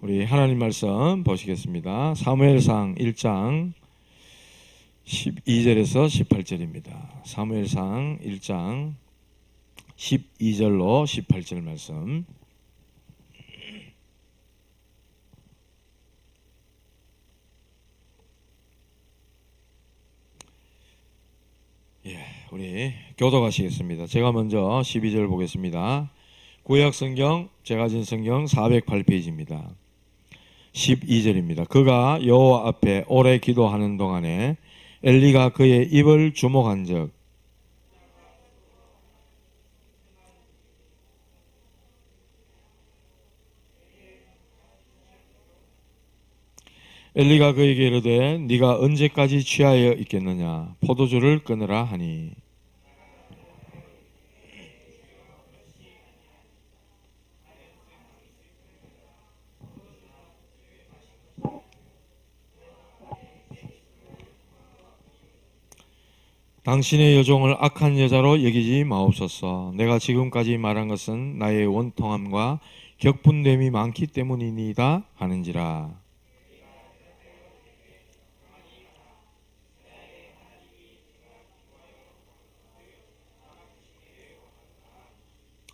우리 하나님 말씀 보시겠습니다. 사무엘상 1장 12절에서 18절입니다. 사무엘상 1장 12절로 18절 말씀. 우리 교독하시겠습니다. 제가 먼저 12절 보겠습니다. 구약 성경, 제가 가진 성경 408페이지입니다. 12절입니다. 그가 여호와 앞에 오래 기도하는 동안에 엘리가 그의 입을 주목한 적, 엘리가 그에게 이르되 네가 언제까지 취하여 있겠느냐, 포도주를 끊으라 하니, 당신의 여종을 악한 여자로 여기지 마옵소서. 내가 지금까지 말한 것은 나의 원통함과 격분됨이 많기 때문이니이다 하는지라.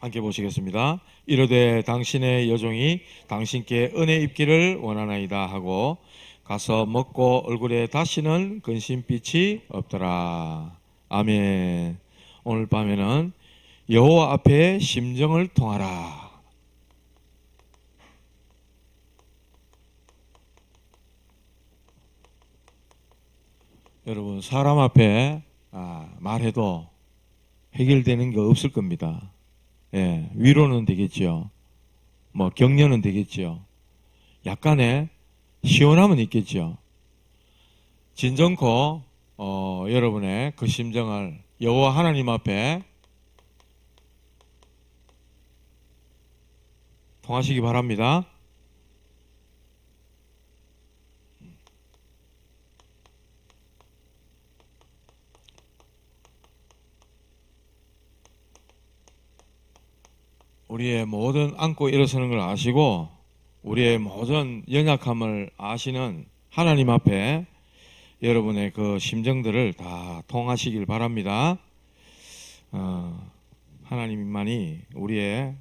함께 보시겠습니다. 이르되 당신의 여종이 당신께 은혜 입기를 원하나이다 하고 가서 먹고 얼굴에 다시는 근심빛이 없더라. 아멘. 오늘 밤에는 여호와 앞에 심정을 통하라. 여러분, 사람 앞에 말해도 해결되는 게 없을 겁니다. 위로는 되겠죠. 격려는 되겠죠. 약간의 시원함은 있겠죠. 진정코 여러분의 그 심정을 여호와 하나님 앞에 통하시기 바랍니다. 우리의 모든 안고 일어서는 걸 아시고 우리의 모든 연약함을 아시는 하나님 앞에 여러분의 그 심정들을 다 통하시길 바랍니다. 하나님만이 우리의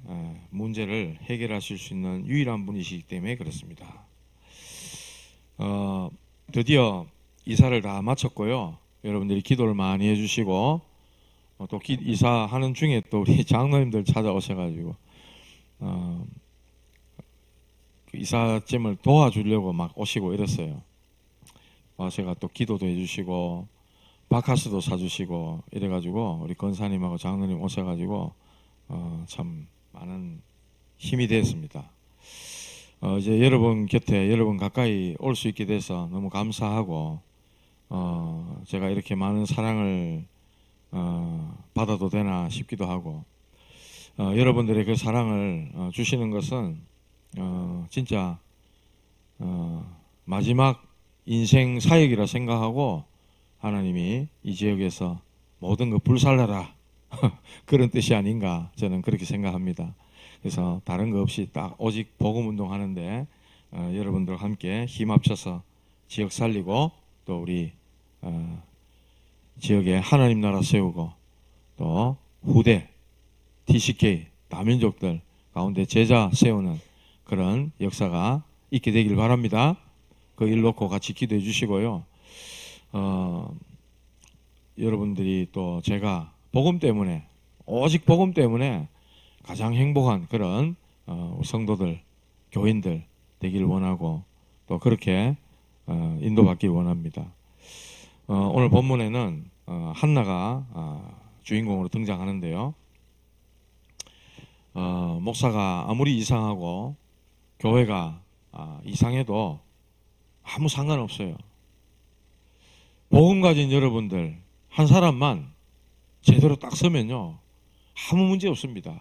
문제를 해결하실 수 있는 유일한 분이시기 때문에 그렇습니다. 드디어 이사를 다 마쳤고요. 여러분들이 기도를 많이 해주시고 또 이사하는 중에 또 우리 장로님들 찾아오셔가지고 그 이삿짐을 도와주려고 막 오시고 이랬어요. 제가 또 기도도 해주시고 바카스도 사주시고 이래가지고 우리 권사님하고 장로님 오셔가지고 참 많은 힘이 됐습니다. 이제 여러분 곁에 여러분 가까이 올 수 있게 돼서 너무 감사하고 제가 이렇게 많은 사랑을 받아도 되나 싶기도 하고 여러분들의 그 사랑을 주시는 것은 진짜 마지막 인생 사역이라 생각하고 하나님이 이 지역에서 모든 거 불살라라 그런 뜻이 아닌가 저는 그렇게 생각합니다. 그래서 다른 거 없이 딱 오직 복음 운동하는데 여러분들과 함께 힘 합쳐서 지역 살리고 또 우리 지역에 하나님 나라 세우고 또 후대 TCK 다민족들 가운데 제자 세우는 그런 역사가 있게 되길 바랍니다. 그 일 놓고 같이 기도해 주시고요. 여러분들이 또 제가 복음 때문에 오직 복음 때문에 가장 행복한 그런 성도들 교인들 되기를 원하고 또 그렇게 인도받길 원합니다. 오늘 본문에는 한나가 주인공으로 등장하는데요. 목사가 아무리 이상하고 교회가 이상해도 아무 상관없어요. 복음 가진 여러분들 한 사람만 제대로 딱 서면요 아무 문제 없습니다.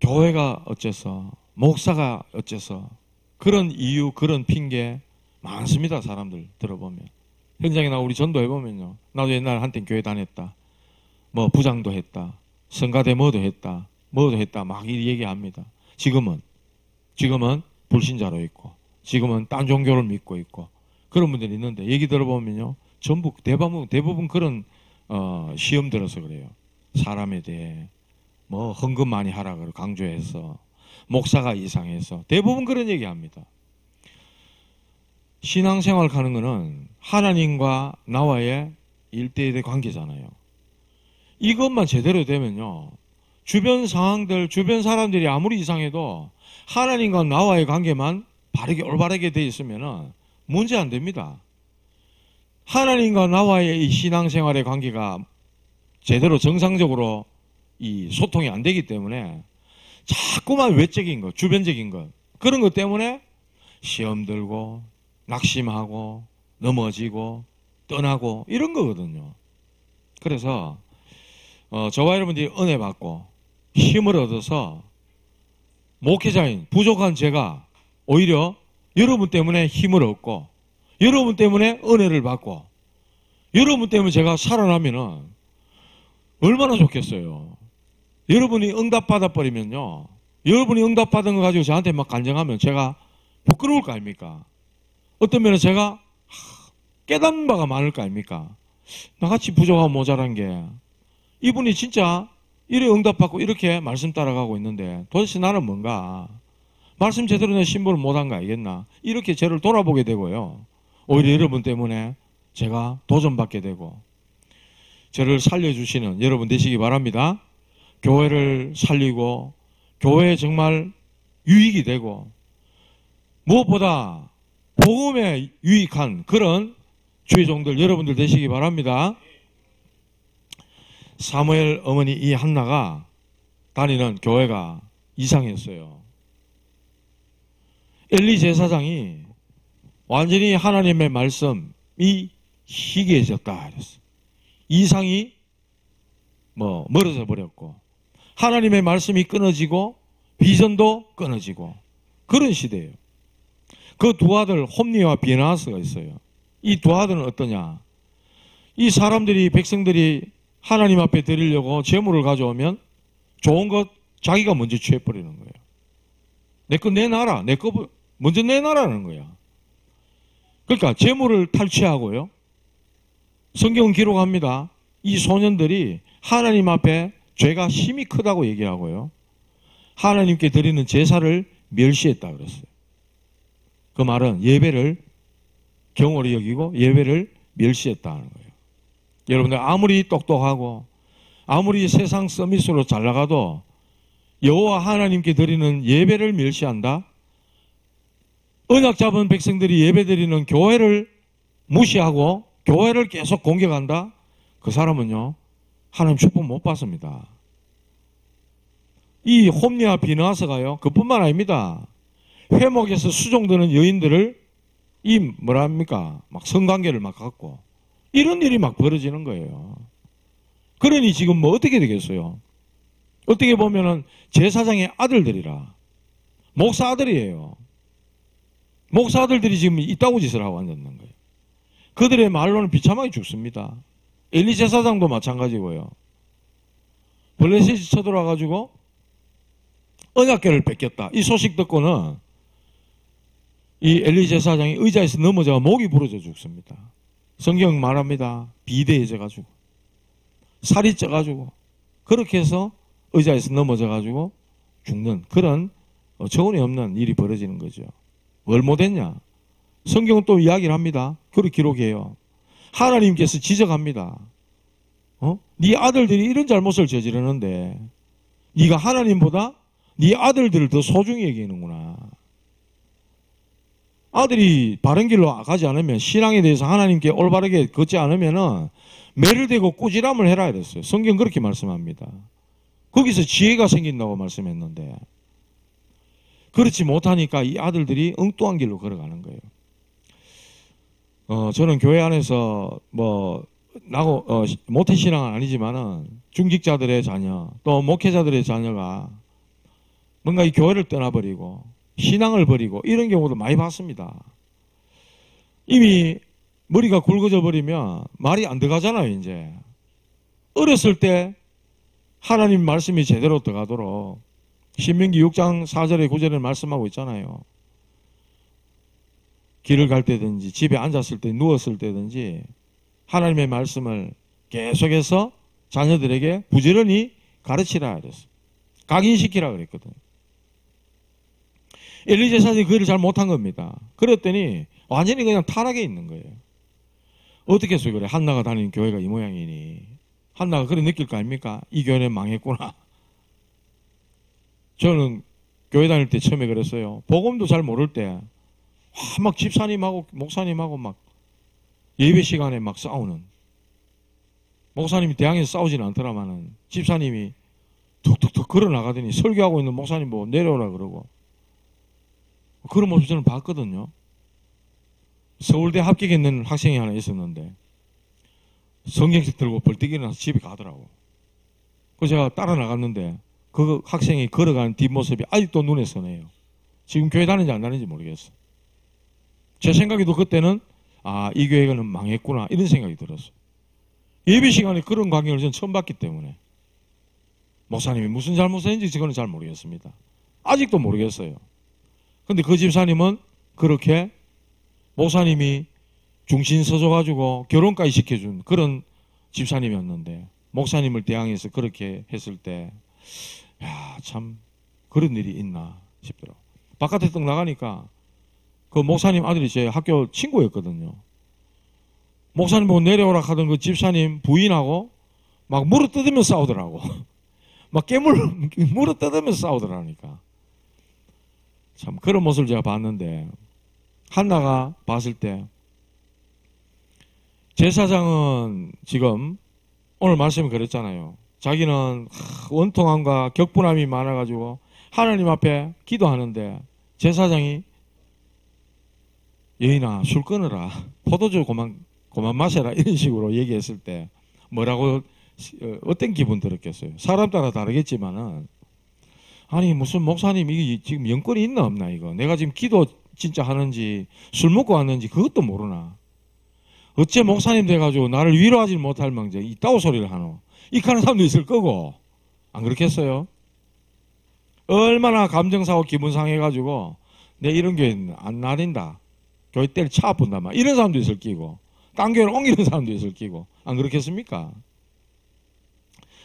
교회가 어째서 목사가 어째서 그런 이유 그런 핑계 많습니다. 사람들 들어보면 현장에 나 우리 전도해보면요 나도 옛날 한때 교회 다녔다 뭐 부장도 했다 성가대 뭐도 했다 막 이 얘기합니다. 지금은 불신자로 있고 지금은 딴 종교를 믿고 있고 그런 분들이 있는데 얘기 들어보면요. 전부 대부분 그런 시험 들어서 그래요. 사람에 대해 뭐 헌금 많이 하라 그러고 강조해서 목사가 이상해서 대부분 그런 얘기합니다. 신앙생활 하는 거는 하나님과 나와의 1대1의 관계잖아요. 이것만 제대로 되면요. 주변 상황들, 주변 사람들이 아무리 이상해도 하나님과 나와의 관계만 바르게 올바르게 돼 있으면 문제 안 됩니다. 하나님과 나와의 이 신앙생활의 관계가 제대로 정상적으로 이 소통이 안 되기 때문에 자꾸만 외적인 것, 주변적인 것 그런 것 때문에 시험 들고 낙심하고 넘어지고 떠나고 이런 거거든요. 그래서 저와 여러분들이 은혜 받고 힘을 얻어서 목회자인 부족한 제가 오히려 여러분 때문에 힘을 얻고 여러분 때문에 은혜를 받고 여러분 때문에 제가 살아나면은 얼마나 좋겠어요. 여러분이 응답 받아버리면요. 여러분이 응답 받은 거 가지고 저한테 막 간증하면 제가 부끄러울 거 아닙니까? 어떤 면에 제가 깨닫는 바가 많을 거 아닙니까? 나같이 부족하고 모자란 게 이분이 진짜 이래 응답받고 이렇게 말씀 따라가고 있는데 도대체 나는 뭔가 말씀 제대로 내 신분을 못한 거 알겠나? 이렇게 저를 돌아보게 되고요. 오히려 여러분 때문에 제가 도전받게 되고 저를 살려주시는 여러분 되시기 바랍니다. 교회를 살리고 교회에 정말 유익이 되고 무엇보다 복음에 유익한 그런 주의 종들 여러분들 되시기 바랍니다. 사무엘 어머니 이 한나가 다니는 교회가 이상했어요. 엘리 제사장이 완전히 하나님의 말씀이 희귀해졌다 그랬어. 이상이 멀어져 버렸고 하나님의 말씀이 끊어지고 비전도 끊어지고 그런 시대예요. 그 두 아들 홈니와 비나하스가 있어요. 이 두 아들은 어떠냐? 이 사람들이 백성들이 하나님 앞에 드리려고 재물을 가져오면 좋은 것 자기가 먼저 취해버리는 거예요. 내 거 내놔라. 내 거 먼저 내놔라는 거야. 그러니까 재물을 탈취하고요. 성경은 기록합니다. 이 소년들이 하나님 앞에 죄가 심히 크다고 얘기하고요. 하나님께 드리는 제사를 멸시했다 그랬어요. 그 말은 예배를 경홀히 여기고 예배를 멸시했다는 거예요. 여러분들 아무리 똑똑하고 아무리 세상 서밋으로 잘 나가도 여호와 하나님께 드리는 예배를 멸시한다? 언약 잡은 백성들이 예배드리는 교회를 무시하고 교회를 계속 공격한다? 그 사람은요 하나님 축복 못 받습니다. 이 홈리와 비느하스가요 그뿐만 아닙니다. 회목에서 수종드는 여인들을 막 성관계를 막 갖고 이런 일이 막 벌어지는 거예요. 그러니 지금 뭐 어떻게 되겠어요? 어떻게 보면은 제사장의 아들들이라 목사 아들이에요. 목사 아들들이 지금 이따구 짓을 하고 앉았는 거예요. 그들의 말로는 비참하게 죽습니다. 엘리 제사장도 마찬가지고요. 블레셋이 쳐들어와가지고 언약궤를 뺏겼다. 이 소식 듣고는 이 엘리 제사장이 의자에서 넘어져가 목이 부러져 죽습니다. 성경 말합니다. 비대해져가지고 살이 쪄가지고 그렇게 해서 의자에서 넘어져가지고 죽는 그런 어처구니 없는 일이 벌어지는 거죠. 뭘 못했냐? 성경은 또 이야기를 합니다. 그렇게 기록해요. 하나님께서 지적합니다. 네 아들들이 이런 잘못을 저지르는데 네가 하나님보다 네 아들들을 더 소중히 여기는구나. 아들이 바른 길로 가지 않으면 신앙에 대해서 하나님께 올바르게 걷지 않으면 매를 대고 꾸지람을 해라 이랬어요. 성경 그렇게 말씀합니다. 거기서 지혜가 생긴다고 말씀했는데 그렇지 못하니까 이 아들들이 엉뚱한 길로 걸어가는 거예요. 저는 교회 안에서 모태신앙은 아니지만은 중직자들의 자녀 또 목회자들의 자녀가 뭔가 이 교회를 떠나버리고 신앙을 버리고 이런 경우도 많이 봤습니다. 이미 머리가 굵어져 버리면 말이 안 들어가잖아요. 이제 어렸을 때 하나님 말씀이 제대로 들어가도록 신명기 6장 4절에 9절에 말씀하고 있잖아요. 길을 갈 때든지 집에 앉았을 때 누웠을 때든지 하나님의 말씀을 계속해서 자녀들에게 부지런히 가르치라 그랬어. 각인시키라 그랬거든. 엘리 제사장이 그 일을 잘 못한 겁니다. 그랬더니 완전히 그냥 타락해 있는 거예요. 어떻게 해서 그래? 한나가 다니는 교회가 이 모양이니. 한나가 그래 느낄 거 아닙니까? 이 교회는 망했구나. 저는 교회 다닐 때 처음에 그랬어요. 복음도 잘 모를 때 막 집사님하고 목사님하고 막 예배 시간에 막 싸우는, 목사님이 대항해서 싸우지는 않더라마는 집사님이 툭툭툭 걸어 나가더니 설교하고 있는 목사님 보고 내려오라 그러고, 그런 모습 저는 봤거든요. 서울대 합격했는 학생이 하나 있었는데 성경책 들고 벌떡 일어나서 집에 가더라고. 그래서 제가 따라 나갔는데 그 학생이 걸어가는 뒷모습이 아직도 눈에 선해요. 지금 교회 다니는지 안 다니는지 모르겠어. 제 생각에도 그때는 이 교회는 망했구나 이런 생각이 들었어. 예배 시간에 그런 광경을 저는 처음 봤기 때문에 목사님이 무슨 잘못했는지 저는 잘 모르겠습니다. 아직도 모르겠어요. 근데 그 집사님은 그렇게 목사님이 중신 서줘가지고 결혼까지 시켜준 그런 집사님이었는데 목사님을 대항해서 그렇게 했을 때, 야, 참 그런 일이 있나 싶더라고요. 바깥에 딱 나가니까 그 목사님 아들이 제 학교 친구였거든요. 목사님 보고 내려오라 하던 그 집사님 부인하고 막 물어 뜯으면서 싸우더라고. 막 물어 뜯으면서 싸우더라니까. 참 그런 모습을 제가 봤는데, 한나가 봤을 때 제사장은 지금 오늘 말씀에 그랬잖아요. 자기는 원통함과 격분함이 많아가지고 하나님 앞에 기도하는데 제사장이 여인아 술 끊어라, 포도주 그만 마셔라 이런 식으로 얘기했을 때 뭐라고 어떤 기분 들었겠어요? 사람 따라 다르겠지만은, 아니 무슨 목사님이 지금 영권이 있나 없나, 이거 내가 지금 기도 진짜 하는지 술 먹고 왔는지 그것도 모르나, 어째 목사님 돼가지고 나를 위로하지 못할 망정 이따오 소리를 하노, 이렇게 하는 사람도 있을 거고. 안 그렇겠어요? 얼마나 감정상하고 기분 상해가지고 내 이런 교회는 안 나댄다, 교회 때를 차 아픈다 막 이런 사람도 있을 끼고, 딴 교회를 옮기는 사람도 있을 끼고. 안 그렇겠습니까?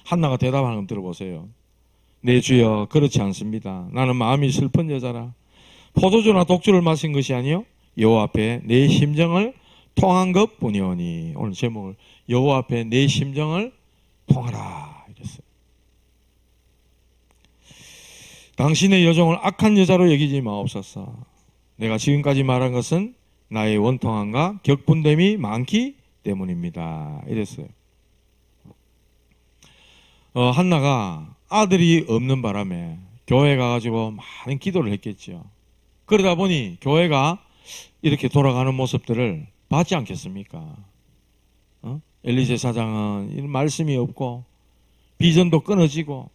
한나가 대답하는 거 들어보세요. 내 주여 그렇지 않습니다. 나는 마음이 슬픈 여자라. 포도주나 독주를 마신 것이 아니요 여호와 앞에 내 심정을 통한 것뿐이오니. 오늘 제목을 여호와 앞에 내 심정을 통하라 이랬어요. 당신의 여종을 악한 여자로 여기지 마옵소서. 내가 지금까지 말한 것은 나의 원통함과 격분됨이 많기 때문입니다 이랬어요. 한나가 아들이 없는 바람에 교회 가가지고 많은 기도를 했겠죠. 그러다 보니 교회가 이렇게 돌아가는 모습들을 봤지 않겠습니까? 엘리 제사장은 말씀이 없고 비전도 끊어지고,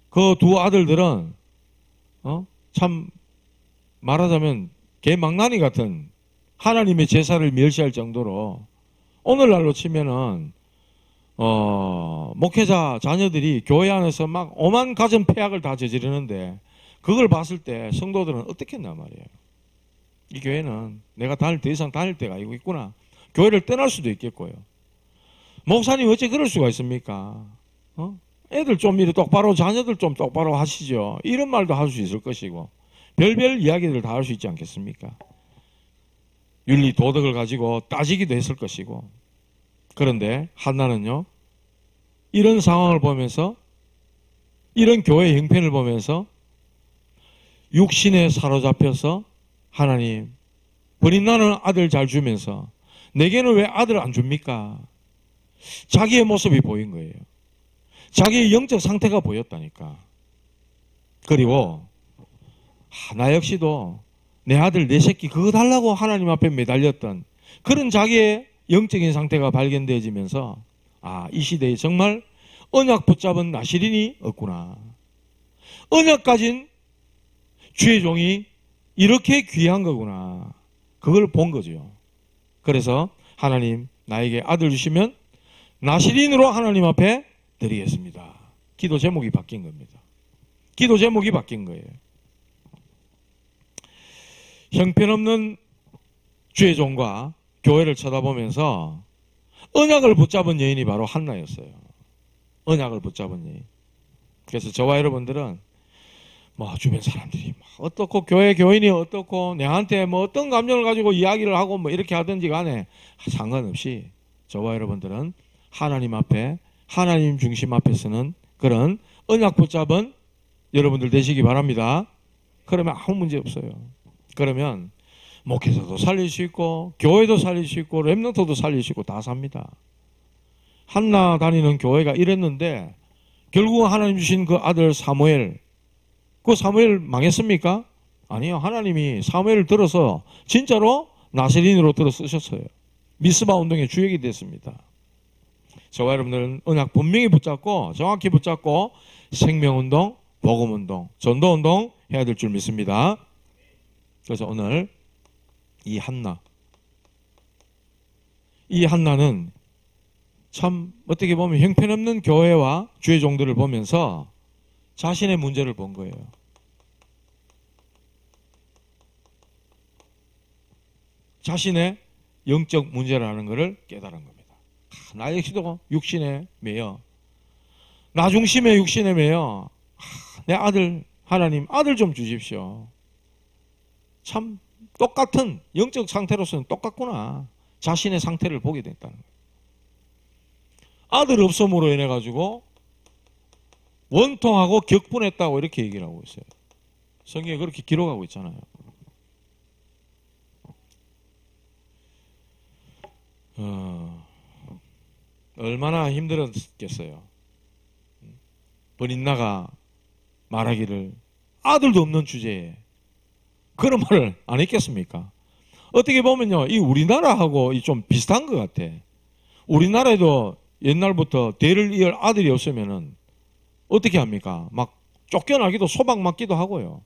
그 두 아들들은 참 말하자면 개망나니 같은 하나님의 제사를 멸시할 정도로, 오늘날로 치면은 목회자 자녀들이 교회 안에서 막 오만 가정 폐악을 다 저지르는데, 그걸 봤을 때 성도들은 어떻게 했나 말이에요. 이 교회는 내가 더 이상 다닐 때가 아니고 있구나. 교회를 떠날 수도 있겠고요. 목사님 어째 그럴 수가 있습니까? 애들 좀 이렇게 똑바로, 자녀들 좀 똑바로 하시죠, 이런 말도 할 수 있을 것이고, 별별 이야기들 다 할 수 있지 않겠습니까? 윤리 도덕을 가지고 따지기도 했을 것이고. 그런데 한나는요, 이런 상황을 보면서, 이런 교회 형편을 보면서 육신에 사로잡혀서 하나님 버린 나는 아들 잘 주면서 내게는 왜 아들 안 줍니까? 자기의 모습이 보인 거예요. 자기의 영적 상태가 보였다니까. 그리고 나 역시도 내 아들 내 새끼 그거 달라고 하나님 앞에 매달렸던 그런 자기의 영적인 상태가 발견되어지면서, 이 시대에 정말 언약 붙잡은 나시린이 없구나. 언약 가진 주의 종이 이렇게 귀한 거구나. 그걸 본 거죠. 그래서 하나님 나에게 아들 주시면 나시린으로 하나님 앞에 드리겠습니다. 기도 제목이 바뀐 겁니다. 기도 제목이 바뀐 거예요. 형편없는 주의 종과 교회를 쳐다보면서 언약을 붙잡은 여인이 바로 한나였어요. 언약을 붙잡은 여인. 그래서 저와 여러분들은 뭐 주변 사람들이 어떻고 교인이 어떻고 내한테 뭐 어떤 감정을 가지고 이야기를 하고 뭐 이렇게 하든지 간에 상관없이 저와 여러분들은 하나님 앞에 하나님 중심 앞에서는 그런 언약 붙잡은 여러분들 되시기 바랍니다. 그러면 아무 문제 없어요. 그러면 목회자도 살릴 수 있고 교회도 살릴 수 있고 렘넌트도 살릴 수 있고 다 삽니다. 한나 다니는 교회가 이랬는데 결국 하나님 주신 그 아들 사무엘, 그 사무엘 망했습니까? 아니요. 하나님이 사무엘을 들어서 진짜로 나세린으로 들어 쓰셨어요. 미스바 운동의 주역이 됐습니다. 저와 여러분들은 언약 분명히 붙잡고 정확히 붙잡고 생명운동, 복음운동, 전도운동 해야 될 줄 믿습니다. 그래서 오늘 이 한나는 참 어떻게 보면 형편없는 교회와 주의 종들을 보면서 자신의 문제를 본 거예요. 자신의 영적 문제라는 것을 깨달은 겁니다. 나 역시도 육신에 매여, 나 중심의 육신에 매여, 내 아들, 하나님 아들 좀 주십시오. 참 똑같은 영적 상태로서는 똑같구나. 자신의 상태를 보게 됐다는 거예요. 아들 없음으로 인해 가지고 원통하고 격분했다고 이렇게 얘기를 하고 있어요. 성경에 그렇게 기록하고 있잖아요. 얼마나 힘들었겠어요. 버닌나가 말하기를 아들도 없는 주제에 그런 말을 안 했겠습니까? 어떻게 보면요, 이 우리나라하고 좀 비슷한 것 같아. 우리나라에도 옛날부터 대를 이을 아들이 없으면은 어떻게 합니까? 막 쫓겨나기도 소박 맞기도 하고요.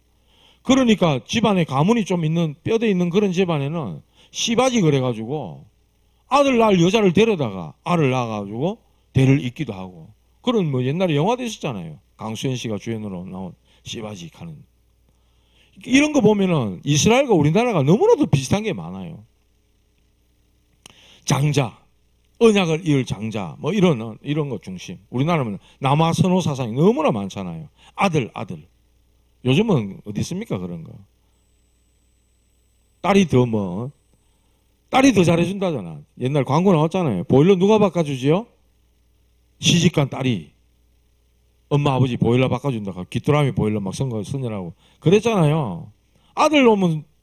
그러니까 집안에 가문이 좀 있는, 뼈대 있는 그런 집안에는 씨바지 그래가지고 아들 낳을 여자를 데려다가 알을 낳아가지고 대를 잇기도 하고. 그런 뭐 옛날에 영화도 있었잖아요. 강수현 씨가 주연으로 나온 씨바지 하는. 이런 거 보면은 이스라엘과 우리나라가 너무나도 비슷한 게 많아요. 장자, 언약을 이을 장자, 뭐 이런 것 중심. 우리나라는 남아 선호 사상이 너무나 많잖아요. 아들. 요즘은 어디 있습니까 그런 거? 딸이 더 잘해준다잖아. 옛날 광고 나왔잖아요. 보일러 누가 바꿔주지요? 시집간 딸이 엄마 아버지 보일러 바꿔준다. 귀뚜라미 보일러 막 쓰느라고 그랬잖아요. 아들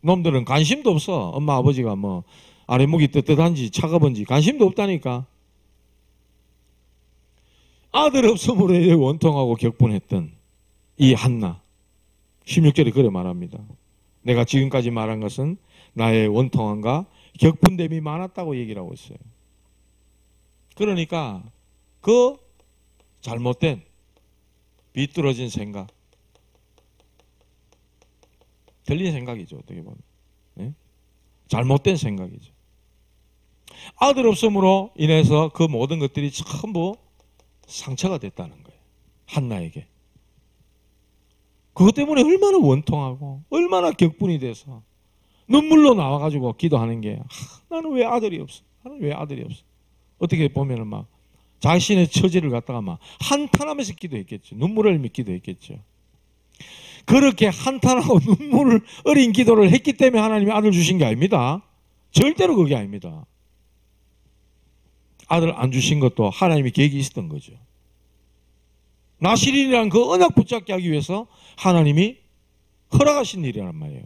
놈들은 관심도 없어. 엄마 아버지가 뭐 아랫목이 뜨뜻한지 차가운지 관심도 없다니까. 아들 없음으로 인해 원통하고 격분했던 이 한나 16절에 그래 말합니다. 내가 지금까지 말한 것은 나의 원통함과 격분됨이 많았다고 얘기를 하고 있어요. 그러니까 그 잘못된 비뚤어진 생각, 틀린 생각이죠. 어떻게 보면 네? 잘못된 생각이죠. 아들 없음으로 인해서 그 모든 것들이 전부 상처가 됐다는 거예요. 한나에게. 그것 때문에 얼마나 원통하고 얼마나 격분이 돼서 눈물로 나와가지고 기도하는 게 나는 왜 아들이 없어? 나는 왜 아들이 없어? 어떻게 보면은 막 자신의 처지를 갖다가 막 한탄하면서 기도했겠죠. 눈물을 흘리며 기도했겠죠. 그렇게 한탄하고 눈물을 어린 기도를 했기 때문에 하나님이 아들 주신 게 아닙니다. 절대로 그게 아닙니다. 아들 안 주신 것도 하나님이 계획이 있었던 거죠. 나실인이라는 그 언약 붙잡게 하기 위해서 하나님이 허락하신 일이란 말이에요.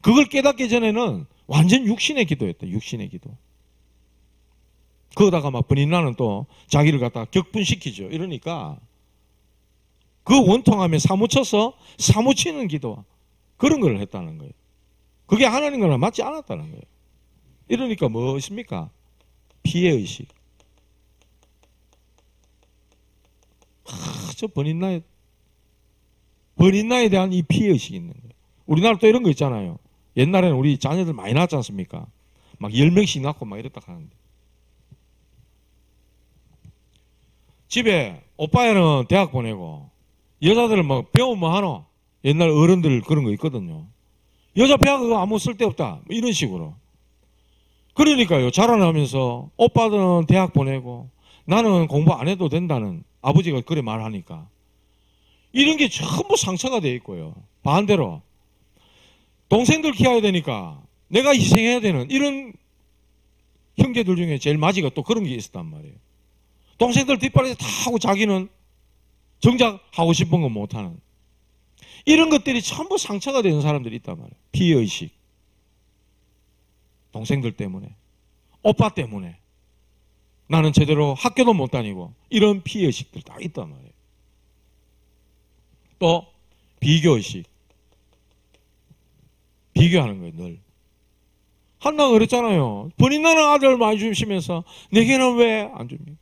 그걸 깨닫기 전에는 완전 육신의 기도였다. 육신의 기도. 그러다가 막 버닌나는 또 자기를 갖다가 격분시키죠. 이러니까 그 원통함에 사무쳐서 사무치는 기도, 그런 걸 했다는 거예요. 그게 하나님과는 맞지 않았다는 거예요. 이러니까 무엇입니까? 피해의식. 저 버닌나에 대한 이 피해의식이 있는 거예요. 우리나라 또 이런 거 있잖아요. 옛날에는 우리 자녀들 많이 낳았지 않습니까? 막 10명씩 낳고 막 이랬다 하는데. 집에 오빠애는 대학 보내고 여자들은 막 배우면 뭐 하노? 옛날 어른들 그런 거 있거든요. 여자 배우가 아무 쓸데없다. 이런 식으로. 그러니까요. 자라나면서 오빠는 대학 보내고 나는 공부 안 해도 된다는 아버지가 그래 말하니까 이런 게 전부 상처가 돼 있고요. 반대로 동생들 키워야 되니까 내가 희생해야 되는 이런 형제들 중에 제일 마지가 또 그런 게 있었단 말이에요. 동생들 뒷발에서 다 하고 자기는 정작 하고 싶은 건 못하는 이런 것들이 전부 상처가 되는 사람들이 있단 말이에요. 피해의식. 동생들 때문에, 오빠 때문에 나는 제대로 학교도 못 다니고 이런 피해의식들 다 있단 말이에요. 또 비교의식. 비교하는 거예요. 늘. 한나가 그랬잖아요. 본인 나는 아들 많이 주시면서 내게는 왜 안 줍니까?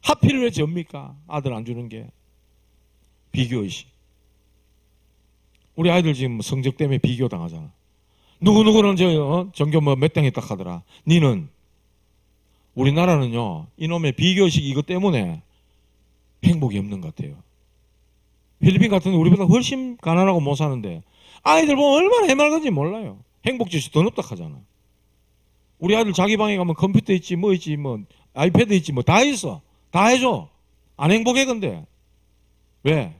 하필 왜 접니까? 아들 안 주는 게. 비교의식. 우리 아이들 지금 성적 때문에 비교당하잖아. 누구누구는 전교 몇 등 했다 하더라. 니는. 우리나라는요, 이놈의 비교의식 이것 때문에 행복이 없는 것 같아요. 필리핀 같은 데 우리보다 훨씬 가난하고 못 사는데 아이들 보면 얼마나 해맑은지 몰라요. 행복지수 더 높다 하잖아. 우리 아이들 자기 방에 가면 컴퓨터 있지 뭐 있지 뭐 아이패드 있지 뭐 다 있어. 다 해줘. 안 행복해 근데. 왜?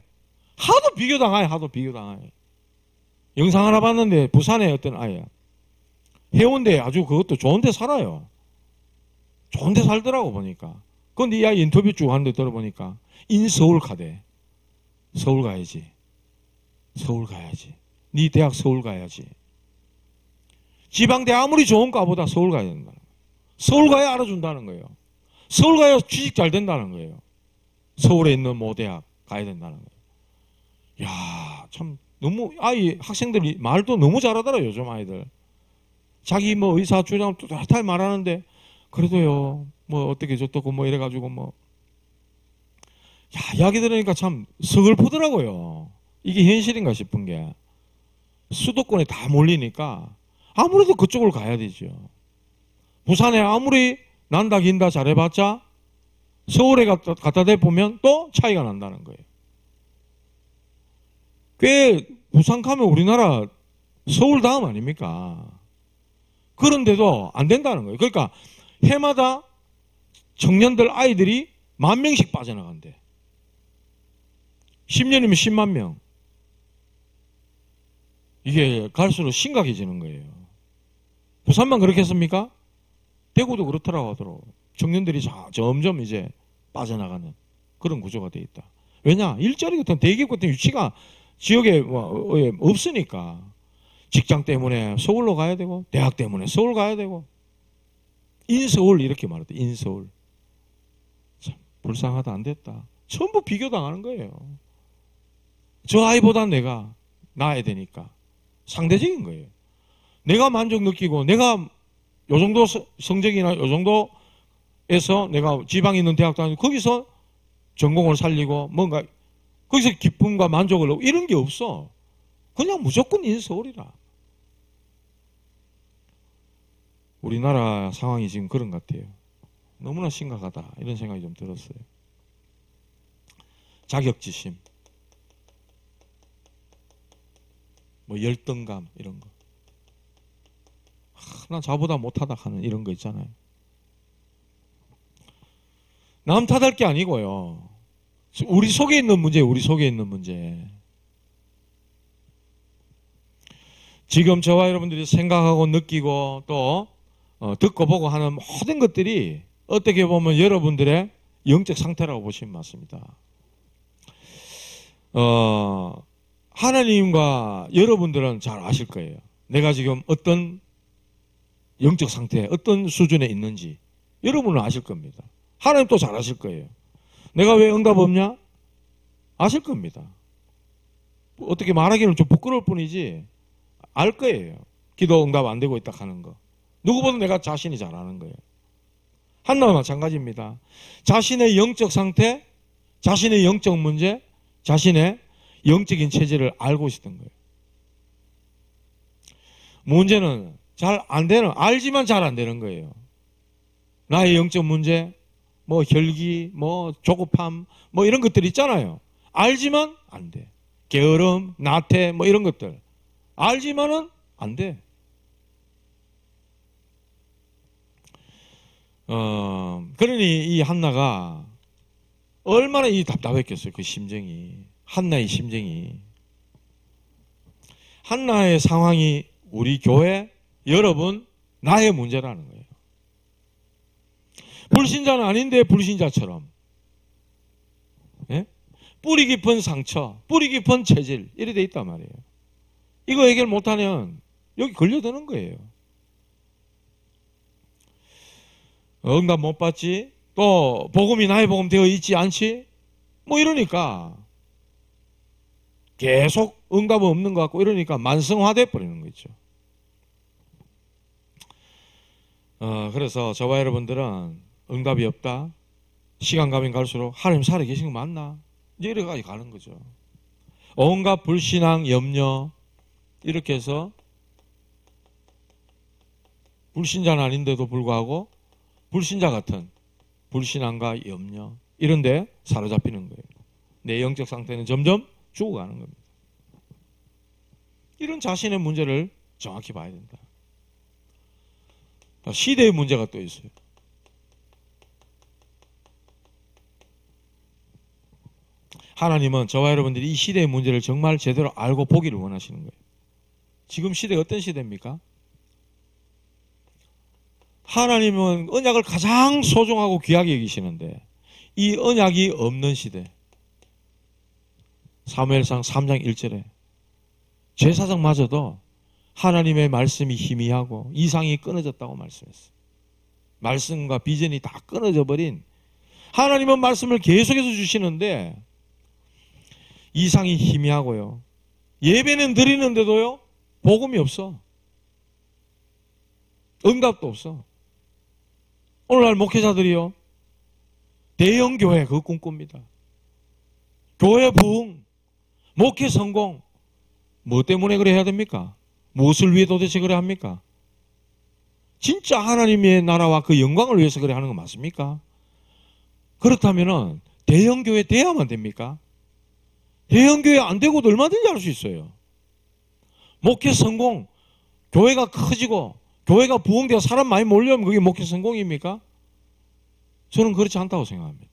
하도 비교당해. 하도 비교당해. 영상 하나 봤는데 부산에 어떤 아이야. 해운대에 아주 그것도 좋은 데 살아요. 좋은 데 살더라고 보니까. 근데 이 아이 인터뷰 쭉 하는데 들어보니까 인서울 가대. 서울 가야지. 서울 가야지. 네 대학 서울 가야지. 지방대 아무리 좋은 과보다 서울 가야 된다는 거예요. 서울 가야 알아준다는 거예요. 서울 가야 취직 잘 된다는 거예요. 서울에 있는 모 대학 가야 된다는 거예요. 야, 참 너무 학생들이 말도 너무 잘하더라 요즘 아이들. 자기 뭐 의사 주장 뚜렷하게 말하는데 그래도요 뭐 어떻게 저떻고 뭐 이래가지고 뭐 이야기 들으니까 참 서글프더라고요. 이게 현실인가 싶은 게 수도권에 다 몰리니까 아무래도 그쪽을 가야 되죠. 부산에 아무리 난다 긴다 잘해봤자 서울에 갖다 대보면 또 차이가 난다는 거예요. 꽤 부산 가면 우리나라 서울 다음 아닙니까? 그런데도 안 된다는 거예요. 그러니까 해마다 청년들 아이들이 10,000명씩 빠져나간대. 10년이면 10만 명. 이게 갈수록 심각해지는 거예요. 부산만 그렇겠습니까? 대구도 그렇더라고 하더라고. 청년들이 점점 이제 빠져나가는 그런 구조가 돼 있다. 왜냐? 일자리 같은 대기업 같은 위치가 지역에 없으니까 직장 때문에 서울로 가야 되고 대학 때문에 서울 가야 되고 인서울 이렇게 말했대. 인서울. 참 불쌍하다 안 됐다. 전부 비교당하는 거예요. 저 아이보다 내가 나아야 되니까 상대적인 거예요. 내가 만족 느끼고 내가 요 정도 성적이나 요 정도에서 내가 지방에 있는 대학 다니고 거기서 전공을 살리고 뭔가 거기서 기쁨과 만족을 얻고 이런 게 없어. 그냥 무조건 인서울이라. 우리나라 상황이 지금 그런 것 같아요. 너무나 심각하다 이런 생각이 좀 들었어요. 자격지심, 뭐 열등감 이런 거. 난 자보다 못하다 하는 이런 거 있잖아요. 남 탓할 게 아니고요. 우리 속에 있는 문제, 우리 속에 있는 문제. 지금 저와 여러분들이 생각하고 느끼고 또 듣고 보고 하는 모든 것들이 어떻게 보면 여러분들의 영적 상태라고 보시면 맞습니다. 하나님과 여러분들은 잘 아실 거예요. 내가 지금 어떤 영적 상태, 어떤 수준에 있는지 여러분은 아실 겁니다. 하나님도 잘 아실 거예요. 내가 왜 응답 없냐? 아실 겁니다. 어떻게 말하기는 좀 부끄러울 뿐이지 알 거예요. 기도 응답 안 되고 있다 하는 거. 누구보다 내가 자신이 잘 아는 거예요. 한나와 마찬가지입니다. 자신의 영적 상태, 자신의 영적 문제, 자신의 영적인 체질을 알고 있었던 거예요. 문제는 잘 안 되는, 알지만 잘 안 되는 거예요. 나의 영적 문제, 뭐 혈기, 뭐 조급함, 뭐 이런 것들 있잖아요. 알지만 안 돼. 게으름, 나태, 뭐 이런 것들. 알지만은 안 돼. 그러니 이 한나가 얼마나 이 답답했겠어요. 그 심정이. 한나의 심정이. 한나의 상황이 우리 교회, 여러분, 나의 문제라는 거예요. 불신자는 아닌데 불신자처럼. 예? 뿌리 깊은 상처, 뿌리 깊은 체질, 이래 돼 있단 말이에요. 이거 해결 못하면 여기 걸려드는 거예요. 응답 못 받지? 또 복음이 나의 복음 되어 있지 않지? 뭐 이러니까 계속 응답은 없는 것 같고 이러니까 만성화돼 버리는 거죠. 그래서 저와 여러분들은 응답이 없다. 시간 가면 갈수록 하나님 살아 계신 거 맞나? 이제 이래가지고 가는 거죠. 온갖 불신앙, 염려 이렇게 해서 불신자는 아닌데도 불구하고 불신자 같은 불신앙과 염려 이런데 사로잡히는 거예요. 내 영적 상태는 점점 죽어가는 겁니다. 이런 자신의 문제를 정확히 봐야 된다. 시대의 문제가 또 있어요. 하나님은 저와 여러분들이 이 시대의 문제를 정말 제대로 알고 보기를 원하시는 거예요. 지금 시대가 어떤 시대입니까? 하나님은 언약을 가장 소중하고 귀하게 여기시는데 이 언약이 없는 시대. 사무엘상 3장 1절에 제사장마저도 하나님의 말씀이 희미하고 이상이 끊어졌다고 말씀했어요. 말씀과 비전이 다 끊어져 버린 하나님은 말씀을 계속해서 주시는데 이상이 희미하고요. 예배는 드리는데도요. 복음이 없어. 응답도 없어. 오늘날 목회자들이요. 대형교회 그거 꿈꿉니다. 교회 부흥, 목회 성공. 뭐 때문에 그래 해야 됩니까? 무엇을 위해 도대체 그래 합니까? 진짜 하나님의 나라와 그 영광을 위해서 그래 하는 거 맞습니까? 그렇다면 대형교회 돼야만 됩니까? 대형교회 안 되고도 얼마든지 할 수 있어요. 목회 성공, 교회가 커지고 교회가 부흥되어 사람 많이 몰려오면 그게 목회 성공입니까? 저는 그렇지 않다고 생각합니다.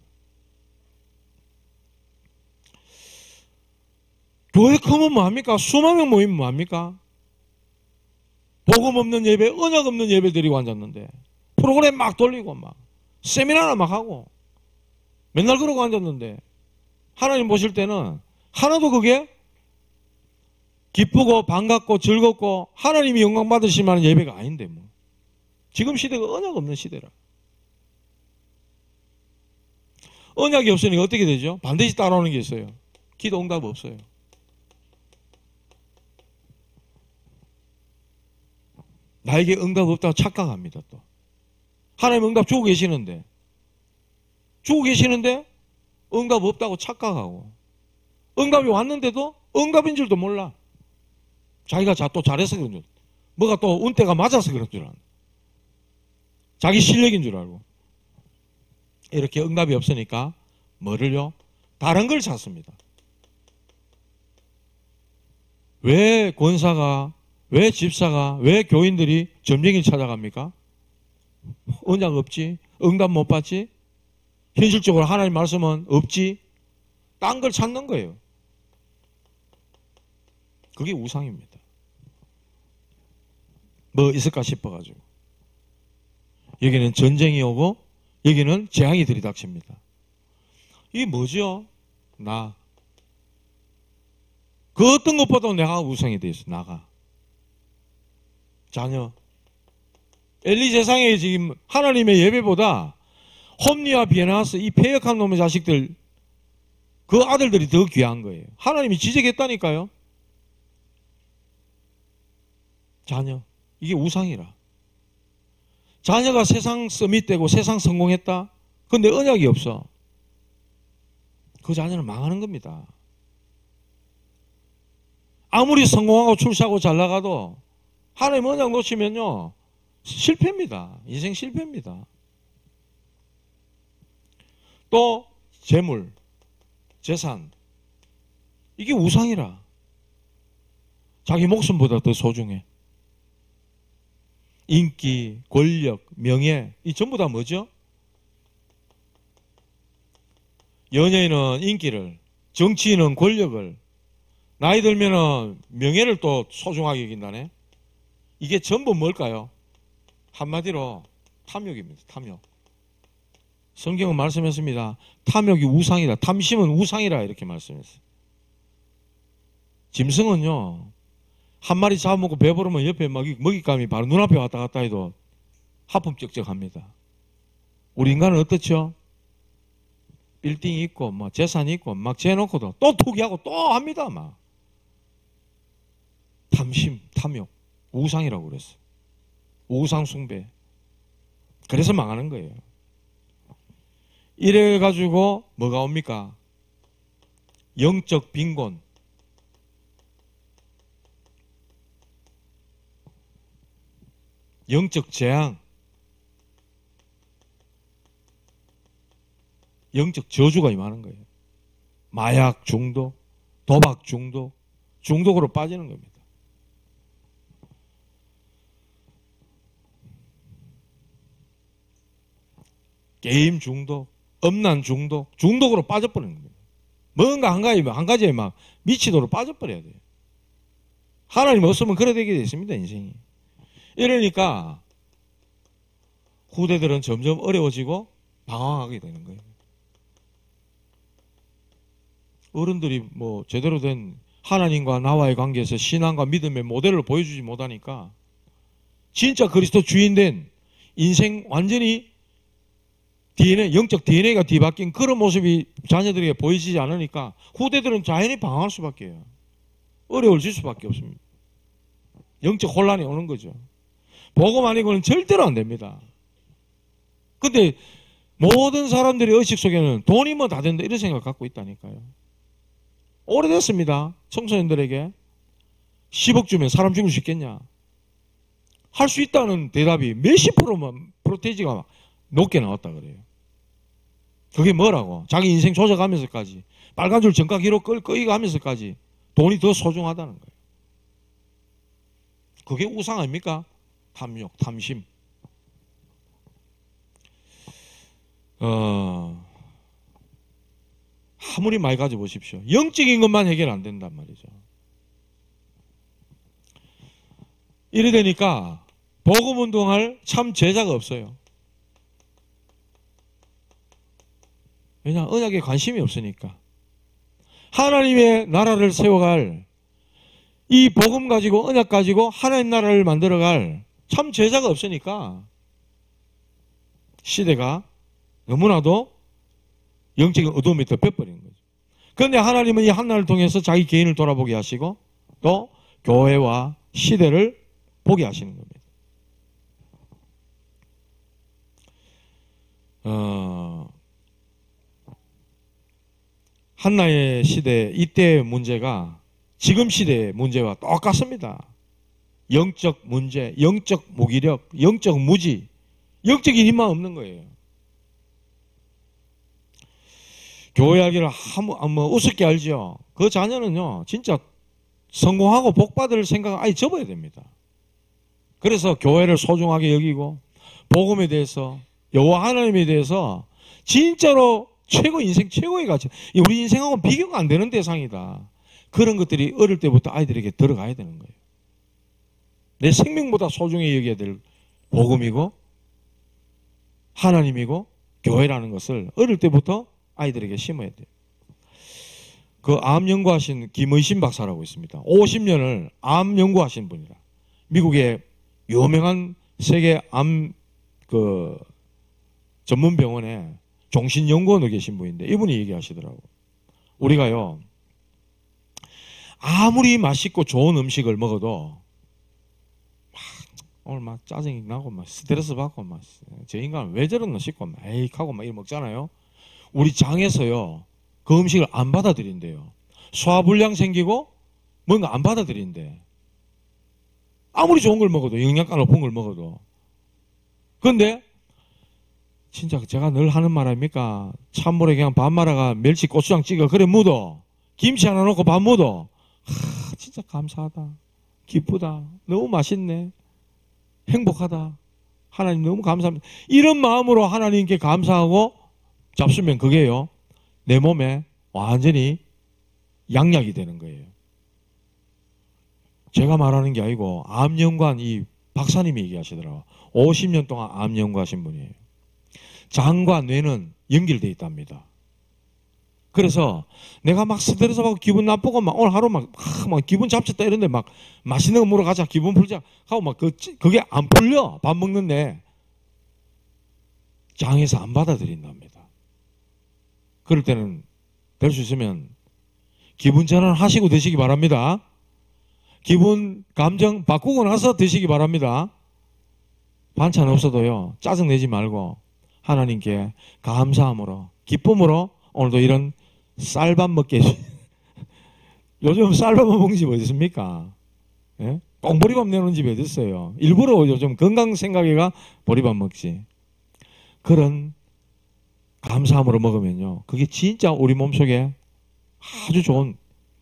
교회 크면 뭐합니까? 수만 명 모이면 뭐합니까? 복음 없는 예배, 언약 없는 예배 드리고 앉았는데 프로그램 막 돌리고 막 세미나나 막 하고 맨날 그러고 앉았는데 하나님 보실 때는 하나도 그게 기쁘고 반갑고 즐겁고 하나님이 영광 받으실 만한 예배가 아닌데 뭐. 지금 시대가 언약 없는 시대라. 언약이 없으니까 어떻게 되죠? 반드시 따라오는 게 있어요. 기도 응답 없어요. 나에게 응답 없다고 착각합니다. 또 하나님 응답 주고 계시는데 응답 없다고 착각하고 응답이 왔는데도 응답인 줄도 몰라. 자기가 또 잘해서 그런 줄, 뭐가 또 운때가 맞아서 그런 줄 아는, 자기 실력인 줄 알고 이렇게 응답이 없으니까 뭐를요? 다른 걸 찾습니다. 왜 권사가, 왜 집사가, 왜 교인들이 점쟁이를 찾아갑니까? 언약 없지? 응답 못 받지? 현실적으로 하나님 말씀은 없지? 딴 걸 찾는 거예요. 그게 우상입니다. 뭐 있을까 싶어가지고. 여기는 전쟁이 오고 여기는 재앙이 들이닥칩니다. 이게 뭐죠? 나. 그 어떤 것보다 내가 우상이 돼 있어. 나가. 자녀. 엘리 세상에 지금 하나님의 예배보다 홈리와 비에나스 이 패역한 놈의 자식들, 그 아들들이 더 귀한 거예요. 하나님이 지적했다니까요. 자녀. 이게 우상이라. 자녀가 세상 서밋되고 세상 성공했다? 근데 언약이 없어. 그 자녀는 망하는 겁니다. 아무리 성공하고 출세하고 잘 나가도 하나님 언약 놓치면요 실패입니다. 인생 실패입니다. 또 재물, 재산, 이게 우상이라. 자기 목숨보다 더 소중해. 인기, 권력, 명예, 이 전부 다 뭐죠? 연예인은 인기를, 정치인은 권력을, 나이 들면은 명예를 또 소중하게 여긴다네. 이게 전부 뭘까요? 한마디로 탐욕입니다. 탐욕. 성경은 말씀했습니다. 탐욕이 우상이다. 탐심은 우상이라 이렇게 말씀했어요. 짐승은요, 한 마리 잡아먹고 배부르면 옆에 먹잇감이 바로 눈앞에 왔다 갔다 해도 하품쩍쩍합니다. 우리 인간은 어떻죠? 빌딩이 있고 뭐 재산이 있고 막 재놓고도 또 투기하고 또 합니다. 막 탐심, 탐욕, 우상이라고 그랬어요. 우상 숭배. 그래서 망하는 거예요. 이래 가지고 뭐가 옵니까? 영적 빈곤. 영적 재앙, 영적 저주가 임하는 거예요. 마약 중독, 도박 중독, 중독으로 빠지는 겁니다. 게임 중독, 음란 중독, 중독으로 빠져버리는 겁니다. 뭔가 한 가지에 막 미치도록 빠져버려야 돼요. 하나님 없으면 그래 되게 돼 있습니다, 인생이. 이러니까 후대들은 점점 어려워지고 방황하게 되는 거예요. 어른들이 뭐 제대로 된 하나님과 나와의 관계에서 신앙과 믿음의 모델을 보여주지 못하니까 진짜 그리스도 주인된 인생 완전히 DNA, 영적 DNA가 뒤바뀐 그런 모습이 자녀들에게 보이지 않으니까 후대들은 자연히 방황할 수밖에 해요. 어려워질 수밖에 없습니다. 영적 혼란이 오는 거죠. 복음 아니고는 절대로 안 됩니다. 근데 모든 사람들의 의식 속에는 돈이면 다 된다 이런 생각을 갖고 있다니까요. 오래됐습니다. 청소년들에게 10억 주면 사람 죽일 수 있겠냐? 할 수 있다는 대답이 몇십 프로만 프로테이지가 높게 나왔다 그래요. 그게 뭐라고? 자기 인생 조져가면서까지 빨간 줄 정가기로 끌어가면서까지 돈이 더 소중하다는 거예요. 그게 우상 아닙니까? 탐욕, 탐심. 아무리 많이 가져보십시오. 영적인 것만 해결 안 된단 말이죠. 이래 되니까 복음 운동할 참 제자가 없어요. 왜냐? 언약에 관심이 없으니까. 하나님의 나라를 세워갈 이 복음 가지고 언약 가지고 하나님 나라를 만들어갈 참 제자가 없으니까 시대가 너무나도 영적인 어두움이 덮여버리는 거죠. 그런데 하나님은 이 한나를 통해서 자기 개인을 돌아보게 하시고 또 교회와 시대를 보게 하시는 겁니다. 한나의 시대, 이때의 문제가 지금 시대의 문제와 똑같습니다. 영적 문제, 영적 무기력, 영적 무지, 영적인 힘만 없는 거예요. 교회 알기를 우습게 알죠. 그 자녀는요, 진짜 성공하고 복받을 생각을 아예 접어야 됩니다. 그래서 교회를 소중하게 여기고 복음에 대해서 여호와 하나님에 대해서 진짜로 인생 최고의 가치, 우리 인생하고는 비교가 안 되는 대상이다. 그런 것들이 어릴 때부터 아이들에게 들어가야 되는 거예요. 내 생명보다 소중히 여겨야 될 복음이고 하나님이고 교회라는 것을 어릴 때부터 아이들에게 심어야 돼요. 그 암 연구하신 김의신 박사라고 있습니다. 50년을 암 연구하신 분이라. 미국의 유명한 세계 암 전문 병원에 종신연구원으로 계신 분인데 이분이 얘기하시더라고. 우리가요, 아무리 맛있고 좋은 음식을 먹어도 오늘 막 짜증이 나고 막 스트레스 받고 막 저 인간 왜 저러나 싶고 막 에이 하고 막 이렇게 먹잖아요. 우리 장에서요 그 음식을 안 받아들인대요. 소화불량 생기고 뭔가 안 받아들인대. 아무리 좋은 걸 먹어도, 영양가 높은 걸 먹어도. 그런데 진짜 제가 늘 하는 말 아닙니까? 찬물에 그냥 밥 말아가 멸치 고추장 찍어 그래 묻어. 김치 하나 넣고 밥 묻어. 진짜 감사하다. 기쁘다. 너무 맛있네. 행복하다. 하나님 너무 감사합니다. 이런 마음으로 하나님께 감사하고 잡수면 그게요, 내 몸에 완전히 양약이 되는 거예요. 제가 말하는 게 아니고 암연구한 이 박사님이 얘기하시더라고요. 50년 동안 암연구하신 분이에요. 장과 뇌는 연결되어 있답니다. 그래서 내가 막 스트레스 받고 기분 나쁘고 막 오늘 하루 막 기분 잡쳤다 이런데 막 맛있는 거 먹으러 가자, 기분 풀자 하고 막 그게 안 풀려. 밥 먹는데 장에서 안 받아들인답니다. 그럴 때는 될 수 있으면 기분 전환 하시고 드시기 바랍니다. 기분 감정 바꾸고 나서 드시기 바랍니다. 반찬 없어도요, 짜증내지 말고 하나님께 감사함으로 기쁨으로 오늘도 이런 쌀밥 먹게 요즘 쌀밥만 먹는 집 어디 있습니까? 예? 꼭 보리밥 내놓은 집이 어디 있어요? 일부러 요즘 건강 생각해가 보리밥 먹지. 그런 감사함으로 먹으면요, 그게 진짜 우리 몸속에 아주 좋은,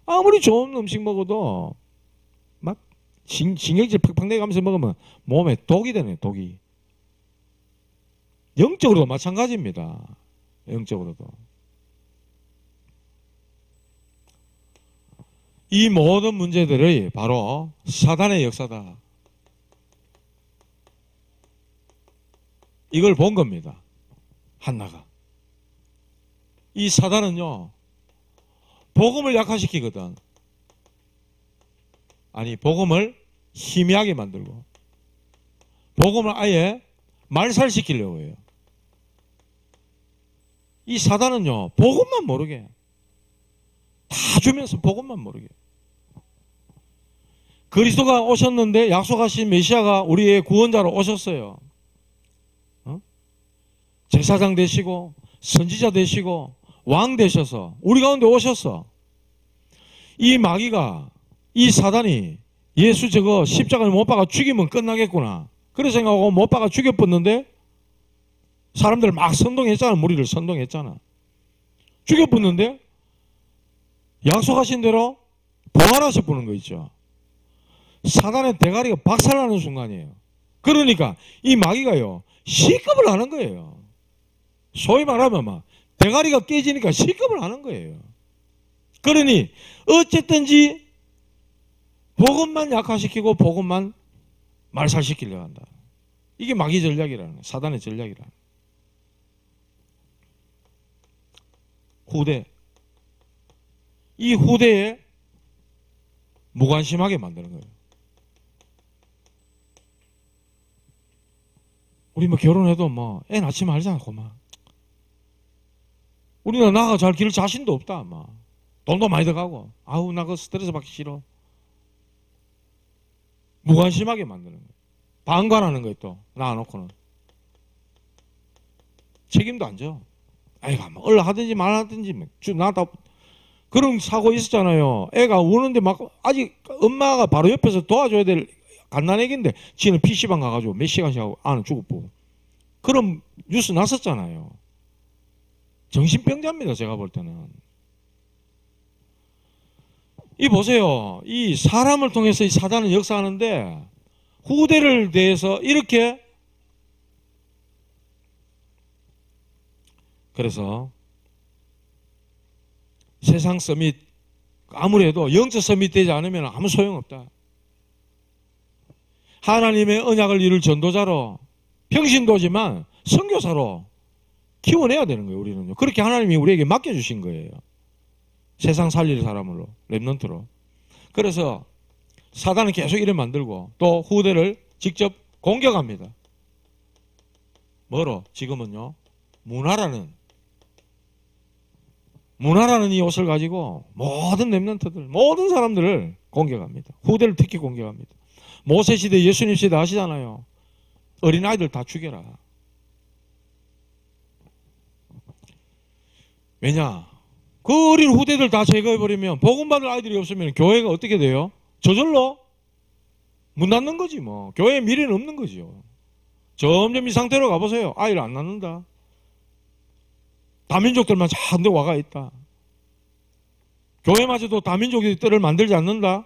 아무리 좋은 음식 먹어도 막 신경질 팍팍 내가면서 먹으면 몸에 독이 되네, 독이. 영적으로도 마찬가지입니다. 영적으로도. 이 모든 문제들이 바로 사단의 역사다. 이걸 본 겁니다. 한나가. 이 사단은요, 복음을 약화시키거든. 아니, 복음을 희미하게 만들고 복음을 아예 말살시키려고 해요. 이 사단은요, 복음만 모르게 다 주면서 복음만 모르게. 그리스도가 오셨는데, 약속하신 메시아가 우리의 구원자로 오셨어요. 제사장 되시고 선지자 되시고 왕 되셔서 우리 가운데 오셨어. 이 마귀가, 이 사단이 예수 저거 십자가에 못 박아 죽이면 끝나겠구나, 그래 생각하고 못 박아 죽여버렸는데 사람들 막 선동했잖아. 무리를 선동했잖아. 죽여버렸는데 약속하신 대로 부활하셔 보는 거 있죠. 사단의 대가리가 박살나는 순간이에요. 그러니까 이 마귀가요, 시급을 하는 거예요. 소위 말하면 막 대가리가 깨지니까 시급을 하는 거예요. 그러니 어쨌든지 복음만 약화시키고 복음만 말살시키려고 한다. 이게 마귀 전략이라는 거예요. 사단의 전략이라는 거예요. 후대. 이 후대에 무관심하게 만드는 거예요. 우리 뭐 결혼해도 뭐 애 낳지 말자, 고마. 우리는 나가 잘 기를 자신도 없다, 막. 돈도 많이 들어가고. 아우, 나 그 스트레스 받기 싫어. 무관심하게 만드는 거예요. 방관하는 거예요, 또. 낳아놓고는. 책임도 안 져. 아이가 뭐 얼른 하든지 말하든지 나다. 그런 사고 있었잖아요. 애가 우는데 막 아직 엄마가 바로 옆에서 도와줘야 될 갓난애기인데 지는 PC방 가가지고 몇 시간씩 하고 아는 죽었고. 그런 뉴스 났었잖아요. 정신병자입니다, 제가 볼 때는. 이 보세요. 이 사람을 통해서 이 사단은 역사하는데 후대를 대해서 이렇게, 그래서 세상 서밋, 아무래도 영적 서밋 되지 않으면 아무 소용없다. 하나님의 언약을 이룰 전도자로, 평신도지만 선교사로 키워내야 되는 거예요, 우리는요. 그렇게 하나님이 우리에게 맡겨주신 거예요. 세상 살릴 사람으로, 랩넌트로. 그래서 사단은 계속 이래 만들고 또 후대를 직접 공격합니다. 뭐로? 지금은요, 문화라는 이 옷을 가지고 모든 랩넌트들, 모든 사람들을 공격합니다. 후대를 특히 공격합니다. 모세시대, 예수님 시대 아시잖아요. 어린아이들 다 죽여라. 왜냐? 그 어린 후대들 다 제거해버리면 복음받을 아이들이 없으면 교회가 어떻게 돼요? 저절로 문 닫는 거지 뭐. 교회에 미래는 없는 거죠. 점점 이 상태로 가보세요. 아이를 안 낳는다. 다민족들만 잔뜩 와가 있다. 교회마저도 다민족들을 만들지 않는다.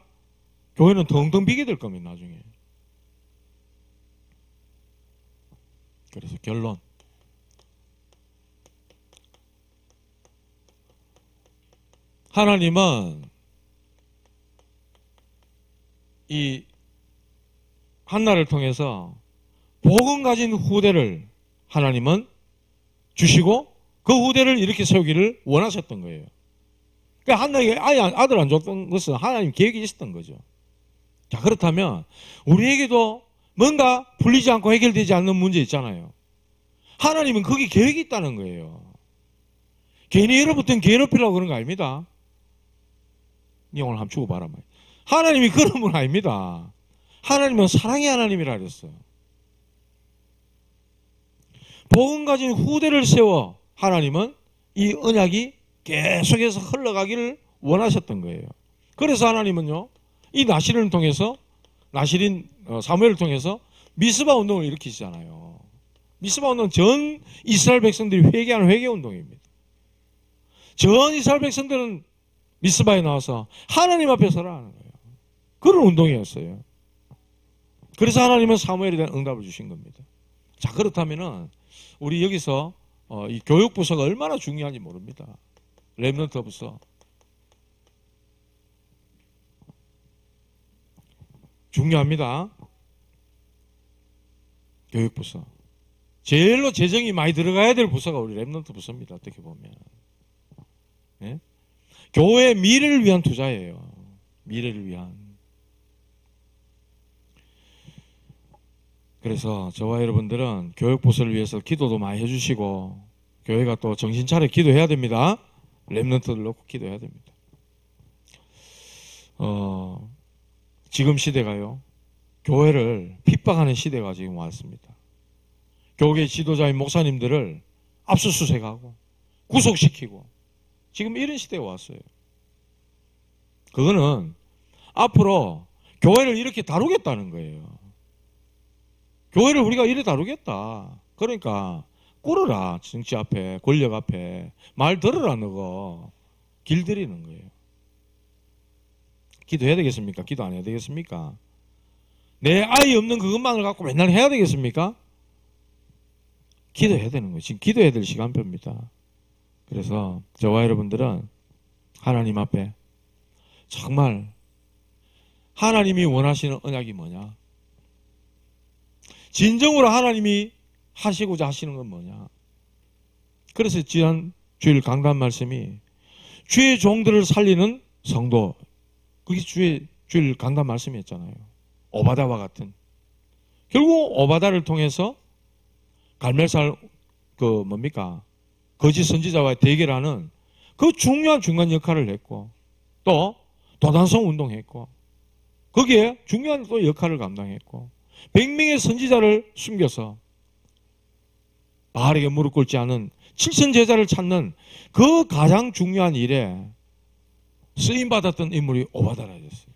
교회는 덩덩 비게 될 겁니다, 나중에. 그래서 결론. 하나님은 이 한나를 통해서 복음 가진 후대를 하나님은 주시고 그 후대를 이렇게 세우기를 원하셨던 거예요. 그러니까 한나에게 아들 안 줬던 것은 하나님 계획이 있었던 거죠. 자, 그렇다면 우리에게도 뭔가 풀리지 않고 해결되지 않는 문제 있잖아요. 하나님은 거기 계획이 있다는 거예요. 괜히 여러분들은 괴롭히려고 그런 거 아닙니다. 니 오늘 한번 주고봐라. 하나님이 그런 분 아닙니다. 하나님은 사랑의 하나님이라 그랬어요. 복음 가진 후대를 세워 하나님은 이 언약이 계속해서 흘러가기를 원하셨던 거예요. 그래서 하나님은요, 이 나실을 통해서, 나실인 사무엘을 통해서 미스바 운동을 일으키시잖아요. 미스바 운동은 전 이스라엘 백성들이 회개하는 회개 운동입니다. 전 이스라엘 백성들은 미스바에 나와서 하나님 앞에 서라는 거예요. 그런 운동이었어요. 그래서 하나님은 사무엘에 대한 응답을 주신 겁니다. 자, 그렇다면은 우리 여기서 이 교육부서가 얼마나 중요한지 모릅니다. 렘넌트 부서. 중요합니다. 교육부서. 제일로 재정이 많이 들어가야 될 부서가 우리 렘넌트 부서입니다. 어떻게 보면. 네? 교회의 미래를 위한 투자예요. 미래를 위한. 그래서 저와 여러분들은 교육부서를 위해서 기도도 많이 해주시고 교회가 또 정신 차려 기도해야 됩니다. 렘넌트를 놓고 기도해야 됩니다. 지금 시대가요, 교회를 핍박하는 시대가 지금 왔습니다. 교계 지도자인 목사님들을 압수수색하고 구속시키고 지금 이런 시대가 왔어요. 그거는 앞으로 교회를 이렇게 다루겠다는 거예요. 교회를 우리가 이래 다루겠다. 그러니까 꿇어라. 정치 앞에, 권력 앞에. 말 들어라 너거. 길들이는 거예요. 기도해야 되겠습니까? 기도 안 해야 되겠습니까? 내 아이 없는 그것만을 갖고 맨날 해야 되겠습니까? 기도해야 되는 거예요. 지금 기도해야 될 시간표입니다. 그래서 저와 여러분들은 하나님 앞에 정말 하나님이 원하시는 언약이 뭐냐? 진정으로 하나님이 하시고자 하시는 건 뭐냐? 그래서 지난 주일 강단 말씀이 주의 종들을 살리는 성도, 그게 주일 강단 말씀이었잖아요. 오바다와 같은. 결국 오바다를 통해서 갈멜살 거짓 선지자와 대결하는 그 중요한 역할을 했고 또 도단성 운동했고 거기에 중요한 또 역할을 감당했고 100명의 선지자를 숨겨서 바알에게 무릎 꿇지 않은 7천 제자를 찾는 그 가장 중요한 일에 쓰임받았던 인물이 오바다라 했어요.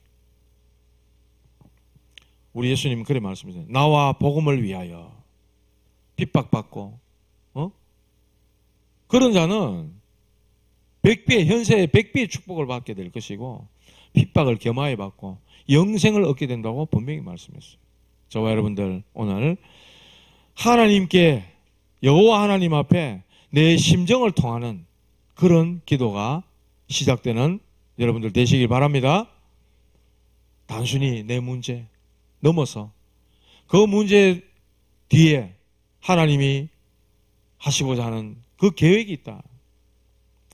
우리 예수님은 그래 말씀하셨어요. 나와 복음을 위하여 핍박받고 그런 자는 100배, 현세의 100배의 축복을 받게 될 것이고 핍박을 겸하여 받고 영생을 얻게 된다고 분명히 말씀했어요. 저와 여러분들 오늘 하나님께 여호와 하나님 앞에 내 심정을 통하는 그런 기도가 시작되는 여러분들 되시길 바랍니다. 단순히 내 문제 넘어서 그 문제 뒤에 하나님이 하시고자 하는 그 계획이 있다.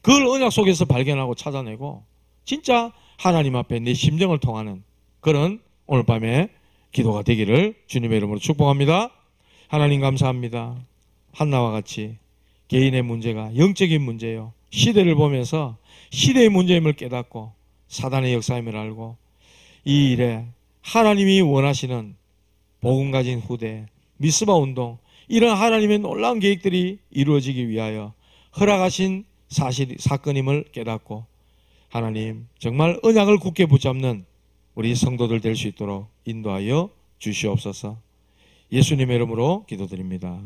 그걸 언약 속에서 발견하고 찾아내고 진짜 하나님 앞에 내 심정을 통하는 그런 오늘 밤에 기도가 되기를 주님의 이름으로 축복합니다. 하나님 감사합니다. 한나와 같이 개인의 문제가 영적인 문제예요. 시대를 보면서 시대의 문제임을 깨닫고 사단의 역사임을 알고 이 일에 하나님이 원하시는 복음 가진 후대, 미스바 운동, 이런 하나님의 놀라운 계획들이 이루어지기 위하여 허락하신 사건임을 깨닫고 하나님 정말 언약을 굳게 붙잡는 우리 성도들 될 수 있도록 인도하여 주시옵소서. 예수님의 이름으로 기도드립니다.